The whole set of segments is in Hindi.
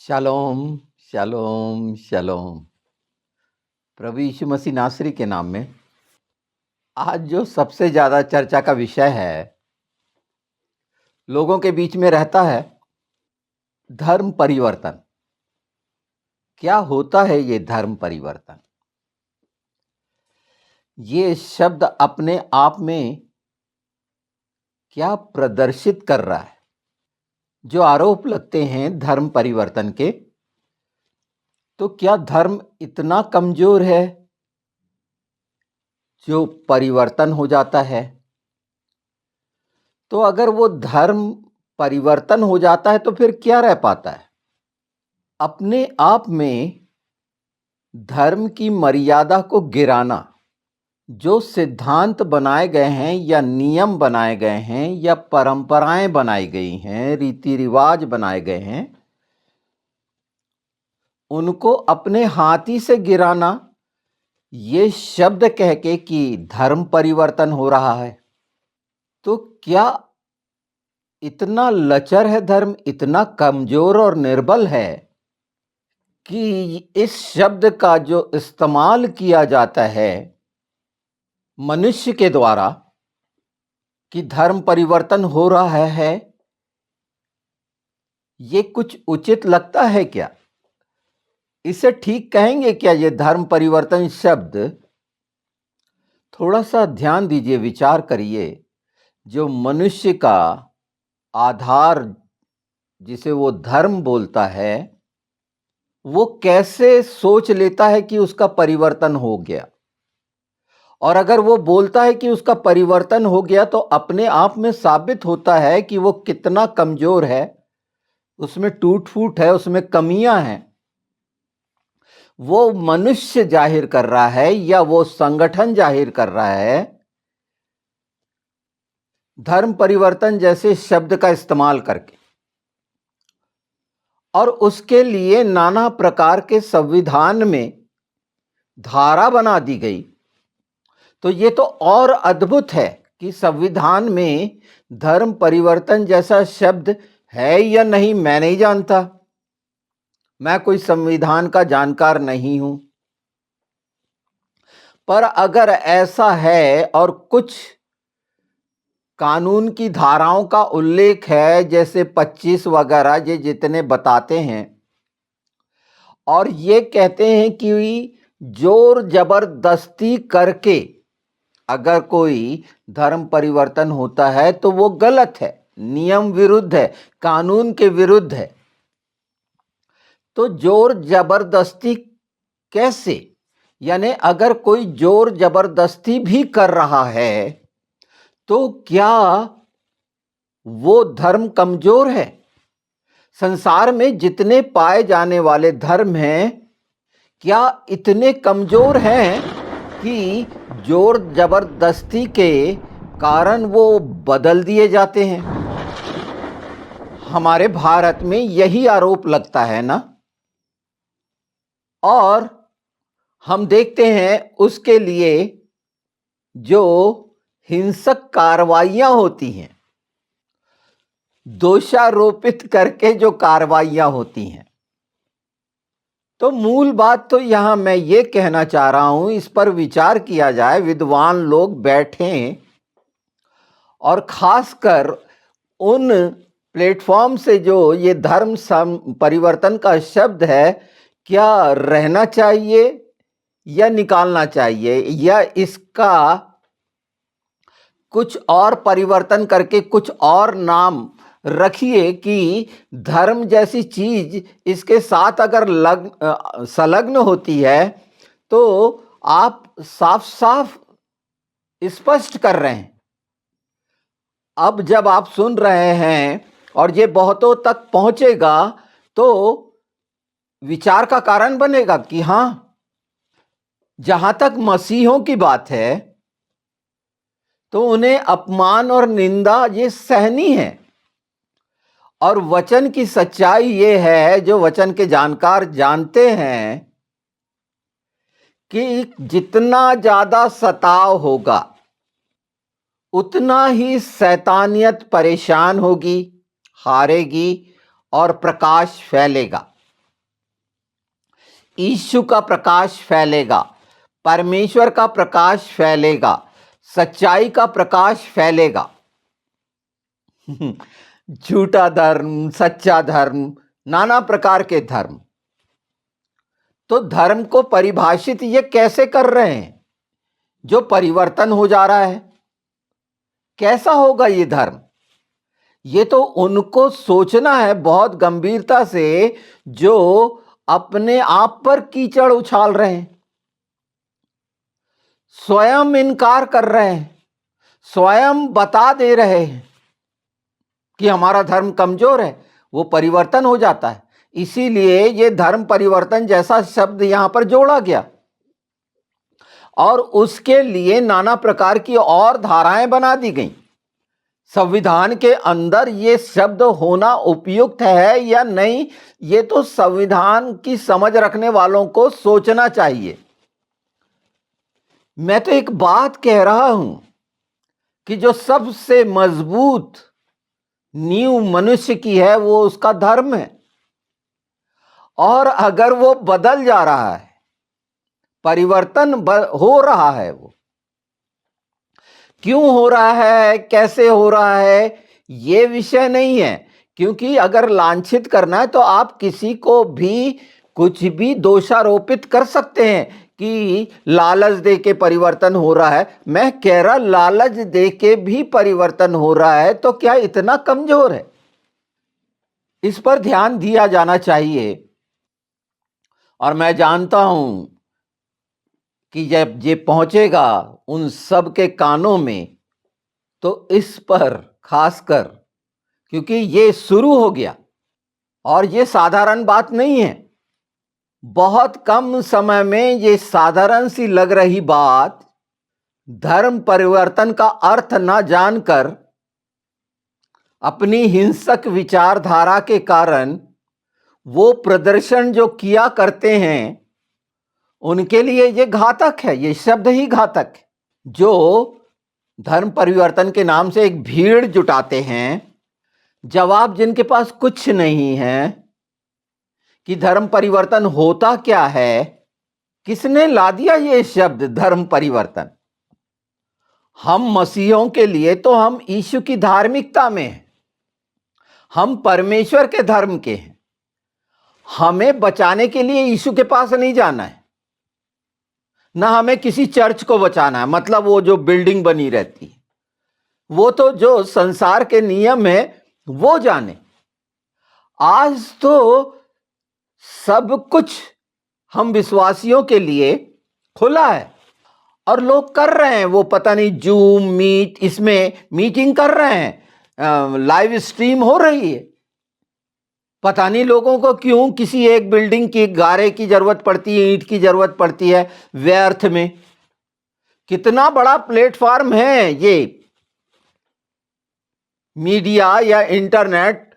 शालोम, शालोम, शालोम। प्रभु यीशु मसीह नासरी के नाम में आज जो सबसे ज़्यादा चर्चा का विषय है, लोगों के बीच में रहता है, धर्म परिवर्तन। क्या होता है ये धर्म परिवर्तन? ये शब्द अपने आप में क्या प्रदर्शित कर रहा है? जो आरोप लगते हैं धर्म परिवर्तन के, तो क्या धर्म इतना कमज़ोर है जो परिवर्तन हो जाता है? तो अगर वो धर्म परिवर्तन हो जाता है तो फिर क्या रह पाता है? अपने आप में धर्म की मर्यादा को गिराना, जो सिद्धांत बनाए गए हैं या नियम बनाए गए हैं या परंपराएं बनाई गई हैं, रीति रिवाज बनाए गए हैं, उनको अपने हाथी से गिराना, ये शब्द कह के कि धर्म परिवर्तन हो रहा है। तो क्या इतना लचर है धर्म, इतना कमजोर और निर्बल है कि इस शब्द का जो इस्तेमाल किया जाता है मनुष्य के द्वारा कि धर्म परिवर्तन हो रहा है, ये कुछ उचित लगता है क्या? इसे ठीक कहेंगे क्या ये धर्म परिवर्तन शब्द? थोड़ा सा ध्यान दीजिए, विचार करिए। जो मनुष्य का आधार जिसे वो धर्म बोलता है, वो कैसे सोच लेता है कि उसका परिवर्तन हो गया? और अगर वो बोलता है कि उसका परिवर्तन हो गया, तो अपने आप में साबित होता है कि वो कितना कमजोर है, उसमें टूट फूट है, उसमें कमियां हैं। वो मनुष्य जाहिर कर रहा है या वो संगठन जाहिर कर रहा है धर्म परिवर्तन जैसे शब्द का इस्तेमाल करके, और उसके लिए नाना प्रकार के संविधान में धारा बना दी गई। तो ये तो और अद्भुत है कि संविधान में धर्म परिवर्तन जैसा शब्द है या नहीं, मैं नहीं जानता। मैं कोई संविधान का जानकार नहीं हूं, पर अगर ऐसा है और कुछ कानून की धाराओं का उल्लेख है, जैसे 25 वगैरह, ये जितने बताते हैं और ये कहते हैं कि जोर जबरदस्ती करके अगर कोई धर्म परिवर्तन होता है तो वो गलत है, नियम विरुद्ध है, कानून के विरुद्ध है। तो जोर जबरदस्ती कैसे? यानी अगर कोई जोर जबरदस्ती भी कर रहा है तो क्या वो धर्म कमजोर है? संसार में जितने पाए जाने वाले धर्म हैं, क्या इतने कमजोर हैं कि जोर जबरदस्ती के कारण वो बदल दिए जाते हैं? हमारे भारत में यही आरोप लगता है ना। और हम देखते हैं उसके लिए जो हिंसक कार्रवाइयां होती हैं, दोषारोपित करके जो कार्रवाइयां होती हैं। तो मूल बात तो यहां मैं ये कहना चाह रहा हूं, इस पर विचार किया जाए, विद्वान लोग बैठें और खासकर उन प्लेटफॉर्म से जो ये धर्म परिवर्तन का शब्द है, क्या रहना चाहिए या निकालना चाहिए, या इसका कुछ और परिवर्तन करके कुछ और नाम रखिए कि धर्म जैसी चीज इसके साथ अगर संलग्न होती है तो आप साफ साफ स्पष्ट कर रहे हैं। अब जब आप सुन रहे हैं और ये बहुतों तक पहुंचेगा तो विचार का कारण बनेगा कि हां, जहां तक मसीहों की बात है तो उन्हें अपमान और निंदा ये सहनी है। और वचन की सच्चाई ये है, जो वचन के जानकार जानते हैं, कि जितना ज्यादा सताव होगा उतना ही शैतानियत परेशान होगी, हारेगी और प्रकाश फैलेगा। यीशु का प्रकाश फैलेगा, परमेश्वर का प्रकाश फैलेगा, सच्चाई का प्रकाश फैलेगा। झूठा धर्म, सच्चा धर्म, नाना प्रकार के धर्म। तो धर्म को परिभाषित ये कैसे कर रहे हैं? जो परिवर्तन हो जा रहा है, कैसा होगा ये धर्म? ये तो उनको सोचना है बहुत गंभीरता से, जो अपने आप पर कीचड़ उछाल रहे हैं, स्वयं इनकार कर रहे हैं, स्वयं बता दे रहे हैं कि हमारा धर्म कमजोर है। वो परिवर्तन हो जाता है। इसीलिए ये धर्म परिवर्तन जैसा शब्द यहां पर जोड़ा गया, और उसके लिए नाना प्रकार की और धाराएं बना दी गई। संविधान के अंदर ये शब्द होना उपयुक्त है या नहीं, ये तो संविधान की समझ रखने वालों को सोचना चाहिए। मैं तो एक बात कह रहा हूं कि जो सबसे मजबूत नींव मनुष्य की है वो उसका धर्म है, और अगर वो बदल जा रहा है, परिवर्तन हो रहा है, वो क्यों हो रहा है, कैसे हो रहा है, ये विषय नहीं है। क्योंकि अगर लांछित करना है तो आप किसी को भी कुछ भी दोषारोपित कर सकते हैं कि लालच दे के परिवर्तन हो रहा है। मैं कह रहा लालच दे के भी परिवर्तन हो रहा है तो क्या इतना कमजोर है? इस पर ध्यान दिया जाना चाहिए। और मैं जानता हूं कि जब ये पहुंचेगा उन सब के कानों में, तो इस पर खासकर, क्योंकि ये शुरू हो गया और ये साधारण बात नहीं है। बहुत कम समय में ये साधारण सी लग रही बात, धर्म परिवर्तन का अर्थ ना जानकर अपनी हिंसक विचारधारा के कारण वो प्रदर्शन जो किया करते हैं, उनके लिए ये घातक है। ये शब्द ही घातक है। जो धर्म परिवर्तन के नाम से एक भीड़ जुटाते हैं, जवाब जिनके पास कुछ नहीं है कि धर्म परिवर्तन होता क्या है, किसने ला दिया ये शब्द धर्म परिवर्तन? हम मसीहों के लिए तो हम यीशु की धार्मिकता में हैं, हम परमेश्वर के धर्म के हैं। हमें बचाने के लिए यीशु के पास नहीं जाना है, ना हमें किसी चर्च को बचाना है, मतलब वो जो बिल्डिंग बनी रहती है, वो तो जो संसार के नियम है वो जाने। आज तो सब कुछ हम विश्वासियों के लिए खुला है, और लोग कर रहे हैं। वो पता नहीं जूम मीट, इसमें मीटिंग कर रहे हैं, लाइव स्ट्रीम हो रही है। पता नहीं लोगों को क्यों किसी एक बिल्डिंग की गारे की जरूरत पड़ती है, ईंट की जरूरत पड़ती है व्यर्थ में। कितना बड़ा प्लेटफॉर्म है ये मीडिया या इंटरनेट,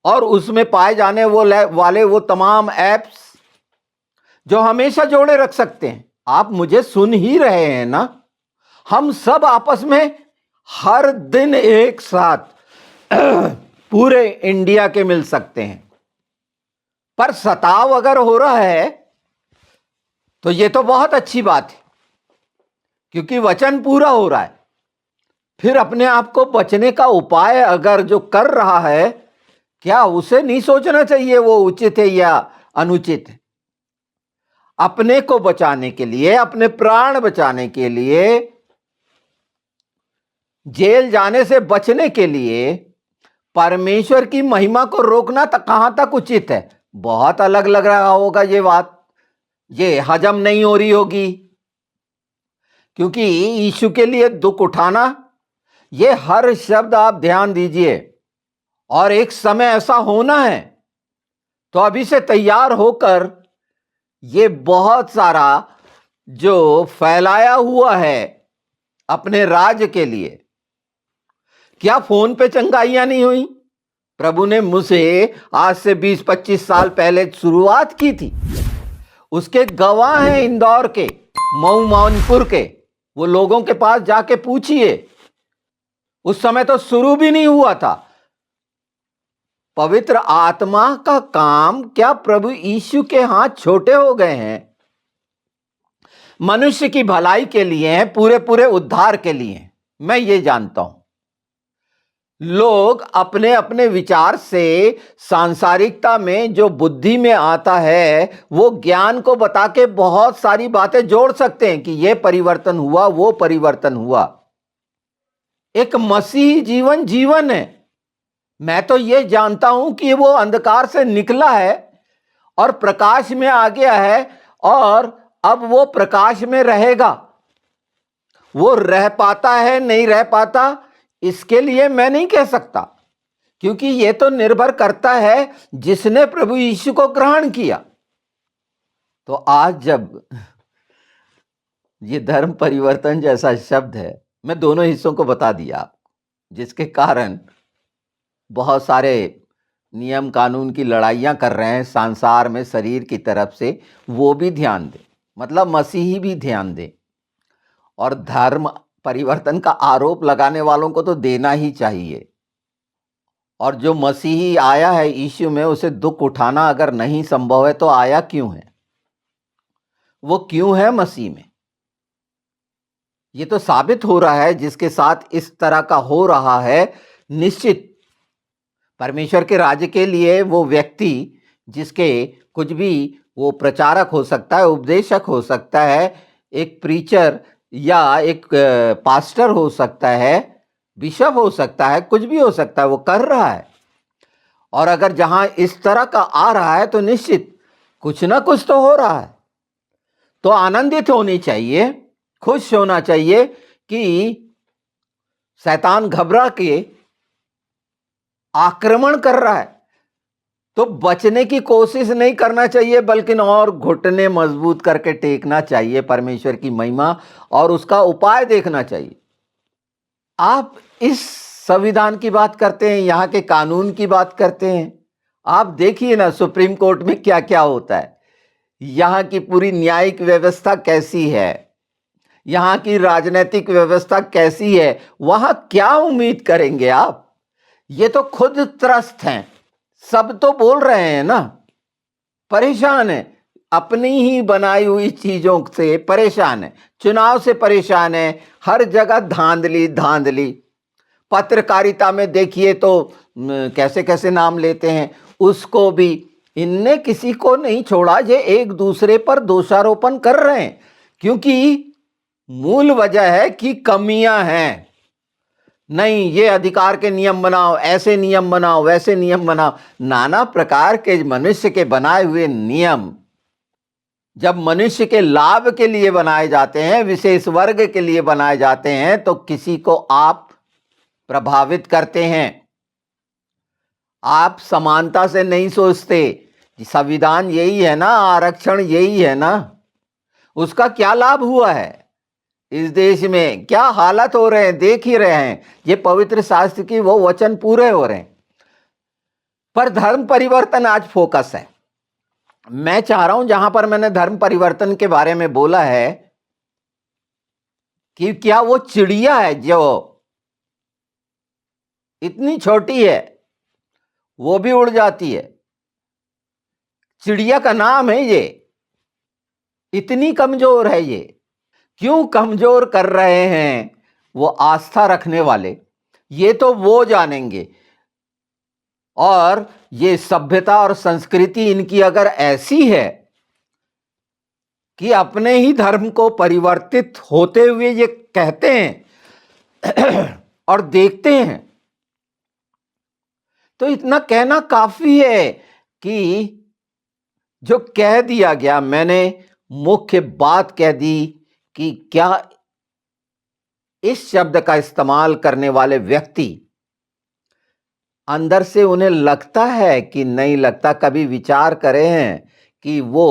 और उसमें पाए जाने वाले वो तमाम एप्स जो हमेशा जोड़े रख सकते हैं। आप मुझे सुन ही रहे हैं ना? हम सब आपस में हर दिन एक साथ पूरे इंडिया के मिल सकते हैं, पर सताव अगर हो रहा है तो ये तो बहुत अच्छी बात है, क्योंकि वचन पूरा हो रहा है। फिर अपने आप को बचने का उपाय अगर जो कर रहा है, क्या उसे नहीं सोचना चाहिए वो उचित है या अनुचित है? अपने को बचाने के लिए, अपने प्राण बचाने के लिए, जेल जाने से बचने के लिए परमेश्वर की महिमा को रोकना तक कहां तक उचित है? बहुत अलग लग रहा होगा ये बात, ये हजम नहीं हो रही होगी। क्योंकि यीशु के लिए दुख उठाना, ये हर शब्द आप ध्यान दीजिए, और एक समय ऐसा होना है, तो अभी से तैयार होकर ये बहुत सारा जो फैलाया हुआ है अपने राज्य के लिए। क्या फोन पे चंगाइयां नहीं हुई? प्रभु ने मुझसे आज से 20-25 साल पहले शुरुआत की थी। उसके गवाह हैं इंदौर के, मऊ मौनपुर के। वो लोगों के पास जाके पूछिए, उस समय तो शुरू भी नहीं हुआ था, पवित्र आत्मा का काम क्या प्रभु यीशु के हाथ छोटे हो गए हैं? मनुष्य की भलाई के लिए है, पूरे पूरे उद्धार के लिए है। मैं ये जानता हूं लोग अपने अपने विचार से सांसारिकता में जो बुद्धि में आता है वो ज्ञान को बता के बहुत सारी बातें जोड़ सकते हैं कि ये परिवर्तन हुआ, वो परिवर्तन हुआ। एक मसीही जीवन जीवन है। मैं तो ये जानता हूं कि वो अंधकार से निकला है और प्रकाश में आ गया है और अब वो प्रकाश में रहेगा। वो रह पाता है नहीं रह पाता इसके लिए मैं नहीं कह सकता, क्योंकि ये तो निर्भर करता है जिसने प्रभु यीशु को ग्रहण किया। तो आज जब ये धर्म परिवर्तन जैसा शब्द है, मैं दोनों हिस्सों को बता दिया, जिसके कारण बहुत सारे नियम कानून की लड़ाइयां कर रहे हैं संसार में शरीर की तरफ से, वो भी ध्यान दें, मतलब मसीही भी ध्यान दें। और धर्म परिवर्तन का आरोप लगाने वालों को तो देना ही चाहिए। और जो मसीही आया है यीशु में, उसे दुख उठाना अगर नहीं संभव है तो आया क्यों है? वो क्यों है मसीह में? ये तो साबित हो रहा है जिसके साथ इस तरह का हो रहा है। निश्चित परमेश्वर के राज्य के लिए वो व्यक्ति जिसके कुछ भी, वो प्रचारक हो सकता है, उपदेशक हो सकता है, एक प्रीचर या एक पास्टर हो सकता है, बिशप हो सकता है, कुछ भी हो सकता है, वो कर रहा है। और अगर जहां इस तरह का आ रहा है तो निश्चित कुछ ना कुछ तो हो रहा है। तो आनंदित होनी चाहिए, खुश होना चाहिए कि शैतान घबरा के आक्रमण कर रहा है तो बचने की कोशिश नहीं करना चाहिए, बल्कि और घुटने मजबूत करके टेकना चाहिए, परमेश्वर की महिमा और उसका उपाय देखना चाहिए। आप इस संविधान की बात करते हैं, यहाँ के कानून की बात करते हैं। आप देखिए ना सुप्रीम कोर्ट में क्या क्या होता है, यहाँ की पूरी न्यायिक व्यवस्था कैसी है, यहाँ की राजनीतिक व्यवस्था कैसी है, वहां क्या उम्मीद करेंगे आप? ये तो खुद त्रस्त हैं, सब तो बोल रहे हैं ना, परेशान है, अपनी ही बनाई हुई चीजों से परेशान है, चुनाव से परेशान है, हर जगह धांधली धांधली। पत्रकारिता में देखिए तो कैसे कैसे नाम लेते हैं, उसको भी इनने किसी को नहीं छोड़ा। ये एक दूसरे पर दोषारोपण कर रहे हैं, क्योंकि मूल वजह है कि कमियां हैं। नहीं, ये अधिकार के नियम बनाओ, ऐसे नियम बनाओ, वैसे नियम बनाओ, नाना प्रकार के मनुष्य के बनाए हुए नियम जब मनुष्य के लाभ के लिए बनाए जाते हैं, विशेष वर्ग के लिए बनाए जाते हैं, तो किसी को आप प्रभावित करते हैं। आप समानता से नहीं सोचते। संविधान यही है ना, आरक्षण यही है ना, उसका क्या लाभ हुआ है इस देश में? क्या हालत हो रहे हैं, देख ही रहे हैं। ये पवित्र शास्त्र की वो वचन पूरे हो रहे हैं। पर धर्म परिवर्तन आज फोकस है। मैं चाह रहा हूं, जहां पर मैंने धर्म परिवर्तन के बारे में बोला है, कि क्या वो चिड़िया है जो इतनी छोटी है वो भी उड़ जाती है? चिड़िया का नाम है ये, इतनी कमजोर है ये। क्यों कमजोर कर रहे हैं वो आस्था रखने वाले? ये तो वो जानेंगे। और ये सभ्यता और संस्कृति इनकी अगर ऐसी है कि अपने ही धर्म को परिवर्तित होते हुए ये कहते हैं और देखते हैं, तो इतना कहना काफी है कि जो कह दिया गया, मैंने मुख्य बात कह दी कि क्या इस शब्द का इस्तेमाल करने वाले व्यक्ति अंदर से उन्हें लगता है कि नहीं लगता? कभी विचार करे हैं कि वो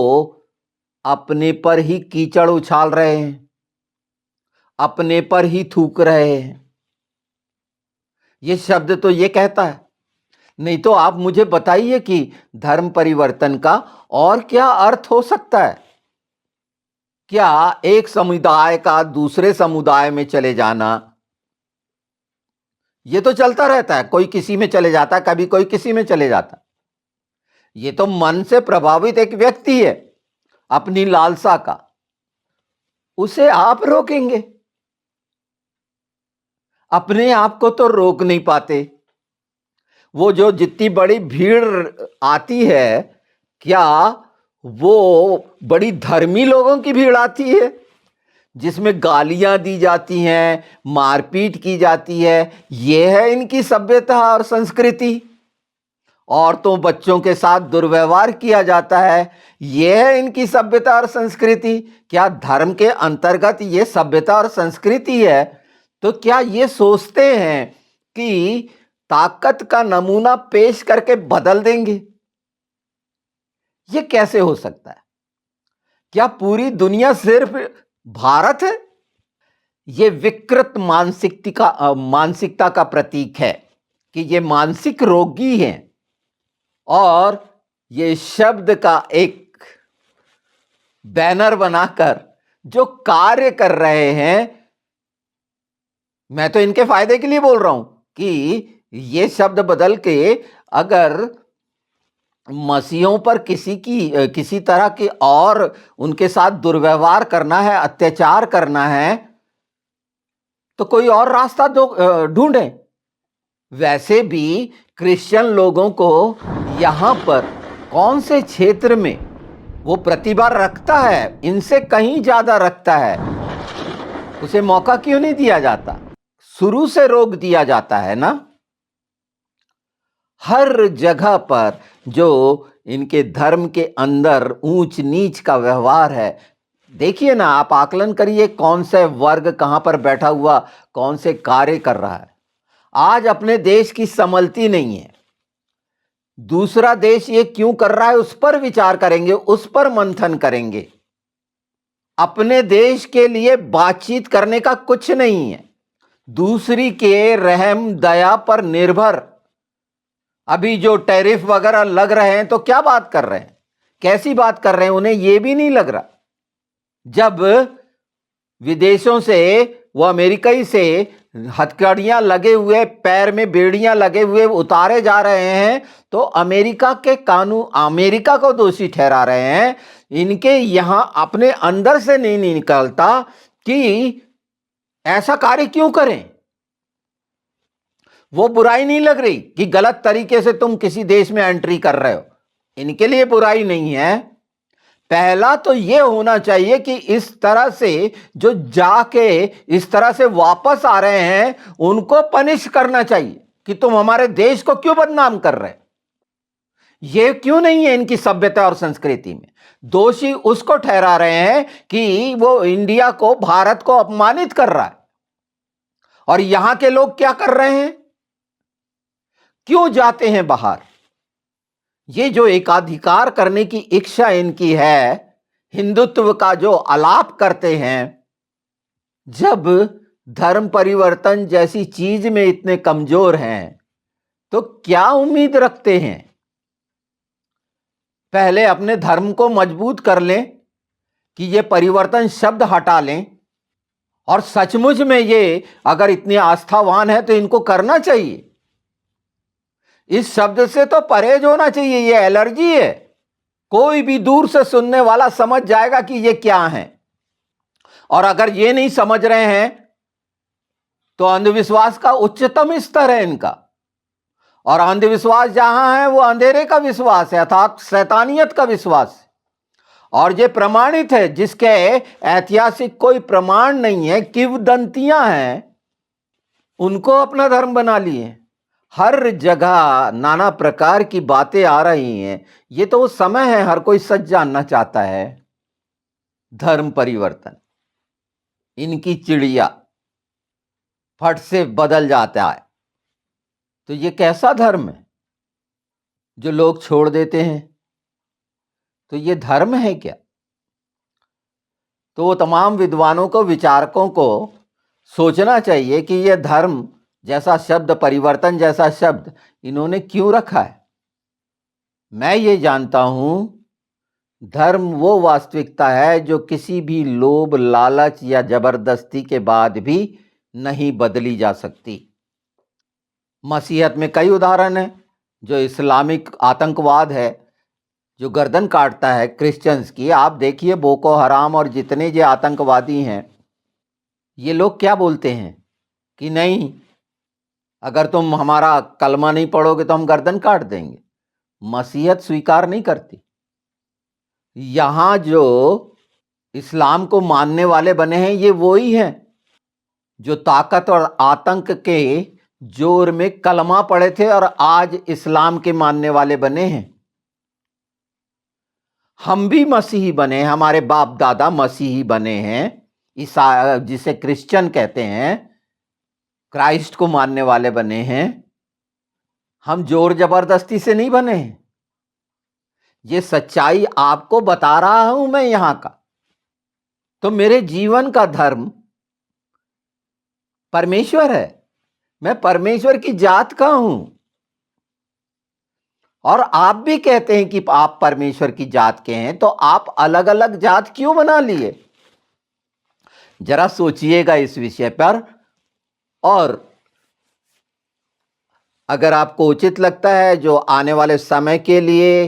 अपने पर ही कीचड़ उछाल रहे हैं, अपने पर ही थूक रहे हैं? ये शब्द तो ये कहता है। नहीं तो आप मुझे बताइए कि धर्म परिवर्तन का और क्या अर्थ हो सकता है? क्या एक समुदाय का दूसरे समुदाय में चले जाना, ये तो चलता रहता है, कोई किसी में चले जाता है, कभी कोई किसी में चले जाता है। ये तो मन से प्रभावित एक व्यक्ति है अपनी लालसा का, उसे आप रोकेंगे? अपने आप को तो रोक नहीं पाते। वो जो जितनी बड़ी भीड़ आती है, क्या वो बड़ी धर्मी लोगों की भीड़ आती है जिसमें गालियां दी जाती हैं, मारपीट की जाती है? ये है इनकी सभ्यता और संस्कृति। औरतों बच्चों के साथ दुर्व्यवहार किया जाता है, यह है इनकी सभ्यता और संस्कृति। क्या धर्म के अंतर्गत ये सभ्यता और संस्कृति है? तो क्या ये सोचते हैं कि ताकत का नमूना पेश करके बदल देंगे? ये कैसे हो सकता है? क्या पूरी दुनिया सिर्फ भारत है? ये विकृत मानसिकता का प्रतीक है कि ये मानसिक रोगी हैं और ये शब्द का एक बैनर बनाकर जो कार्य कर रहे हैं, मैं तो इनके फायदे के लिए बोल रहा हूं कि ये शब्द बदल के अगर मसीहों पर किसी तरह की और उनके साथ दुर्व्यवहार करना है, अत्याचार करना है, तो कोई और रास्ता ढूंढें। वैसे भी क्रिश्चियन लोगों को यहां पर कौन से क्षेत्र में वो प्रतिभा रखता है, इनसे कहीं ज्यादा रखता है, उसे मौका क्यों नहीं दिया जाता? शुरू से रोक दिया जाता है ना। हर जगह पर जो इनके धर्म के अंदर ऊंच नीच का व्यवहार है, देखिए ना, आप आकलन करिए कौन से वर्ग कहां पर बैठा हुआ कौन से कार्य कर रहा है। आज अपने देश की संभलती नहीं है, दूसरा देश ये क्यों कर रहा है उस पर विचार करेंगे, उस पर मंथन करेंगे। अपने देश के लिए बातचीत करने का कुछ नहीं है, दूसरी के रहम दया पर निर्भर। अभी जो टैरिफ वगैरह लग रहे हैं तो क्या बात कर रहे हैं, कैसी बात कर रहे हैं, उन्हें यह भी नहीं लग रहा। जब विदेशों से, वो अमेरिकई से हथकड़ियां लगे हुए, पैर में बेड़ियां लगे हुए उतारे जा रहे हैं, तो अमेरिका के कानून अमेरिका को दोषी ठहरा रहे हैं। इनके यहां अपने अंदर से नहीं निकलता कि ऐसा कार्य क्यों करें। वो बुराई नहीं लग रही कि गलत तरीके से तुम किसी देश में एंट्री कर रहे हो, इनके लिए बुराई नहीं है। पहला तो यह होना चाहिए कि इस तरह से जो जाके इस तरह से वापस आ रहे हैं उनको पनिश करना चाहिए कि तुम हमारे देश को क्यों बदनाम कर रहे। यह क्यों नहीं है इनकी सभ्यता और संस्कृति में। दोषी उसको ठहरा रहे हैं कि वो इंडिया को, भारत को अपमानित कर रहा है, और यहां के लोग क्या कर रहे हैं, क्यों जाते हैं बाहर। ये जो एकाधिकार करने की इच्छा इनकी है, हिंदुत्व का जो आलाप करते हैं, जब धर्म परिवर्तन जैसी चीज में इतने कमजोर हैं तो क्या उम्मीद रखते हैं। पहले अपने धर्म को मजबूत कर लें कि ये परिवर्तन शब्द हटा लें, और सचमुच में ये अगर इतने आस्थावान है तो इनको करना चाहिए। इस शब्द से तो परहेज होना चाहिए, ये एलर्जी है। कोई भी दूर से सुनने वाला समझ जाएगा कि ये क्या है। और अगर ये नहीं समझ रहे हैं तो अंधविश्वास का उच्चतम स्तर है इनका, और अंधविश्वास जहां है वो अंधेरे का विश्वास है, अर्थात शैतानियत का विश्वास है। और ये प्रमाणित है, जिसके ऐतिहासिक कोई प्रमाण नहीं है, किंवदंतियां हैं, उनको अपना धर्म बना लिए। हर जगह नाना प्रकार की बातें आ रही हैं। ये तो वो समय है, हर कोई सच जानना चाहता है। धर्म परिवर्तन, इनकी चिड़िया फट से बदल जाता है। तो ये कैसा धर्म है जो लोग छोड़ देते हैं? तो ये धर्म है क्या? तो वो तमाम विद्वानों को, विचारकों को सोचना चाहिए कि यह धर्म जैसा शब्द, परिवर्तन जैसा शब्द इन्होंने क्यों रखा है। मैं ये जानता हूं, धर्म वो वास्तविकता है जो किसी भी लोभ, लालच या जबरदस्ती के बाद भी नहीं बदली जा सकती। मसीहत में कई उदाहरण हैं। जो इस्लामिक आतंकवाद है, जो गर्दन काटता है क्रिश्चियंस की, आप देखिए बोको हराम और जितने ये आतंकवादी हैं, ये लोग क्या बोलते हैं कि नहीं, अगर तुम हमारा कलमा नहीं पढ़ोगे तो हम गर्दन काट देंगे। मसीहत स्वीकार नहीं करती। यहां जो इस्लाम को मानने वाले बने हैं, ये वो ही हैं जो ताकत और आतंक के जोर में कलमा पढ़े थे और आज इस्लाम के मानने वाले बने हैं। हम भी मसीही बने, हमारे बाप दादा मसीही बने हैं, ईसा जिसे क्रिश्चियन कहते हैं, क्राइस्ट को मानने वाले बने हैं। हम जोर जबरदस्ती से नहीं बने हैं। ये सच्चाई आपको बता रहा हूं मैं यहां का। तो मेरे जीवन का धर्म परमेश्वर है। मैं परमेश्वर की जात का हूं। और आप भी कहते हैं कि आप परमेश्वर की जात के हैं, तो आप अलग अलग जात क्यों बना लिए? जरा सोचिएगा इस विषय पर। और अगर आपको उचित लगता है, जो आने वाले समय के लिए,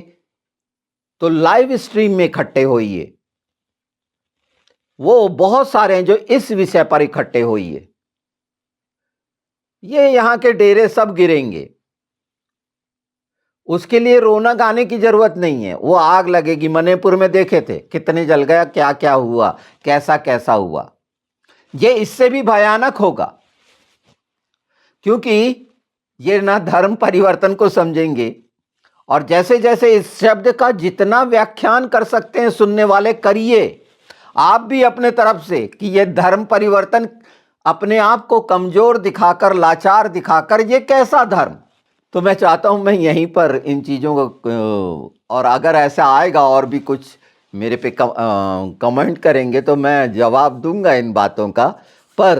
तो लाइव स्ट्रीम में इकट्ठे होइए। वो बहुत सारे हैं जो इस विषय पर इकट्ठे होइए। ये यहां के डेरे सब गिरेंगे, उसके लिए रोना गाने की जरूरत नहीं है। वो आग लगेगी। मणिपुर में देखे थे कितने जल गया, क्या क्या हुआ, कैसा कैसा हुआ। ये इससे भी भयानक होगा, क्योंकि ये ना धर्म परिवर्तन को समझेंगे। और जैसे जैसे इस शब्द का जितना व्याख्यान कर सकते हैं सुनने वाले, करिए आप भी अपने तरफ से, कि ये धर्म परिवर्तन अपने आप को कमजोर दिखाकर, लाचार दिखाकर, ये कैसा धर्म। तो मैं चाहता हूं मैं यहीं पर इन चीज़ों को, और अगर ऐसा आएगा और भी कुछ मेरे पे कमेंट करेंगे तो मैं जवाब दूंगा इन बातों का। पर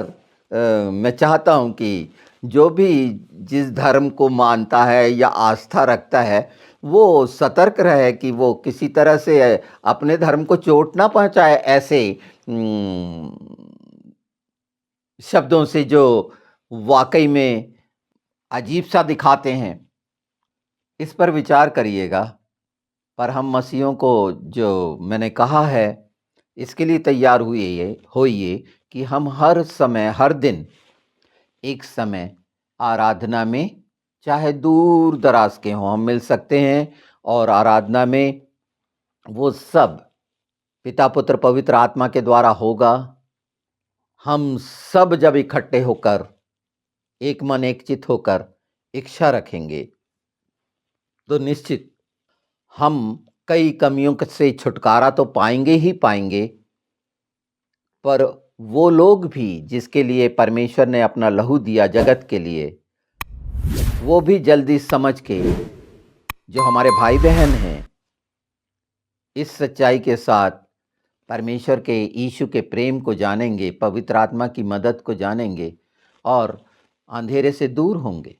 मैं चाहता हूं कि जो भी जिस धर्म को मानता है या आस्था रखता है, वो सतर्क रहे कि वो किसी तरह से अपने धर्म को चोट ना पहुंचाए ऐसे शब्दों से जो वाकई में अजीब सा दिखाते हैं। इस पर विचार करिएगा। पर हम मसीहों को, जो मैंने कहा है, इसके लिए तैयार होइए कि हम हर समय, हर दिन एक समय आराधना में, चाहे दूर दराज के हों, हम मिल सकते हैं। और आराधना में वो सब पिता पुत्र पवित्र आत्मा के द्वारा होगा। हम सब जब इकट्ठे होकर, एक मन एक चित होकर इच्छा रखेंगे, तो निश्चित हम कई कमियों से छुटकारा तो पाएंगे ही पाएंगे। पर वो लोग भी जिसके लिए परमेश्वर ने अपना लहू दिया जगत के लिए, वो भी जल्दी समझ के, जो हमारे भाई बहन हैं, इस सच्चाई के साथ परमेश्वर के, यीशु के प्रेम को जानेंगे, पवित्र आत्मा की मदद को जानेंगे और अंधेरे से दूर होंगे।